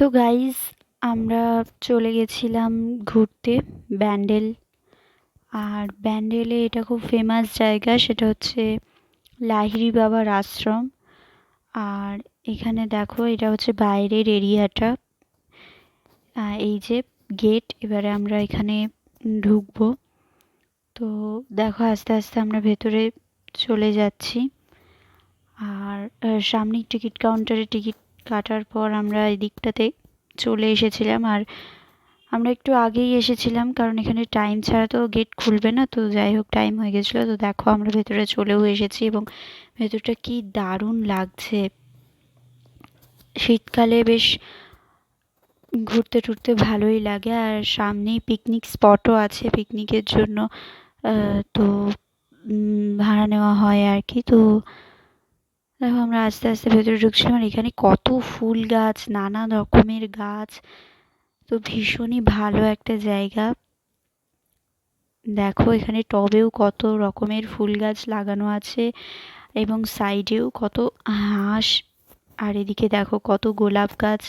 তো গাইস, আমরা চলে গেছিলাম ঘুরতে ব্যান্ডেল। আর ব্যান্ডেলে এটা খুব ফেমাস জায়গা, সেটা হচ্ছে লাহিড়ী বাবার আশ্রম। আর এখানে দেখো, এটা হচ্ছে বাইরের এরিয়াটা। এই যে গেট, এবারে আমরা এখানে ঢুকবো। তো দেখো, আস্তে আস্তে আমরা ভেতরে চলে যাচ্ছি। আর সামনেই টিকিট কাউন্টারে টিকিট কাটার পর আমরা এই দিকটাতে চলে এসেছিলাম। আর আমরা একটু আগেই এসেছিলাম, কারণ এখানে টাইম ছাড়া তো গেট খুলবে না। তো যাই হোক, টাইম হয়ে গেছিলো। তো দেখো, আমরা ভেতরে চলেও এসেছি এবং ভেতরটা কি দারুণ লাগছে। শীতকালে বেশ ঘুরতে টুরতে ভালোই লাগে। আর সামনেই পিকনিক স্পটও আছে, পিকনিকের জন্য তো ভাড়া নেওয়া হয় আর কি। তো দেখো, আমরা আস্তে আস্তে ভেতরে ঢুকছিলাম। আর এখানে কত ফুল গাছ, নানা রকমের গাছ। তো ভীষণই ভালো একটা জায়গা। দেখো, এখানে টবেও কত রকমের ফুল গাছ লাগানো আছে এবং সাইডেও কত হাঁস। আর এদিকে দেখো, কত গোলাপ গাছ,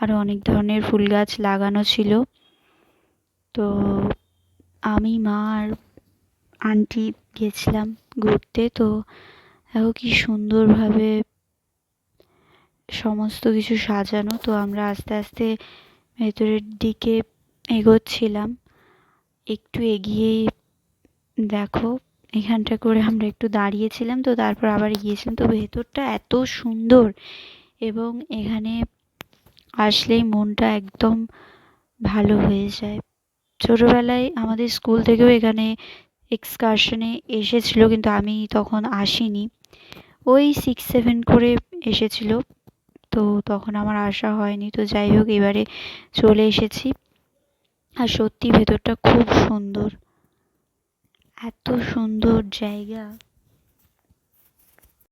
আরো অনেক ধরনের ফুল গাছ লাগানো ছিল। তো আমি, মা আর আন্টি গেছিলাম ঘুরতে। তো দেখো কি সুন্দরভাবে সমস্ত কিছু সাজানো। তো আমরা আস্তে আস্তে ভেতরের দিকে এগোচ্ছিলাম। একটু এগিয়েই দেখো, এখানটা করে আমরা একটু দাঁড়িয়েছিলাম। তো তারপর আবার গিয়েছিলাম। তো ভেতরটা এত সুন্দর, এবং এখানে আসলেই মনটা একদম ভালো হয়ে যায়। ছোটবেলায় আমাদের স্কুল থেকেও এখানে এক্সকারশনে এসেছিল, কিন্তু আমি তখন আসিনি। ওই 6-7 করে এসেছিল, তো তখন আমার আসা হয়নি। তো যাই হোক, এবারে চলে এসেছি। আর সত্যি ভেতরটা খুব সুন্দর, এত সুন্দর জায়গা।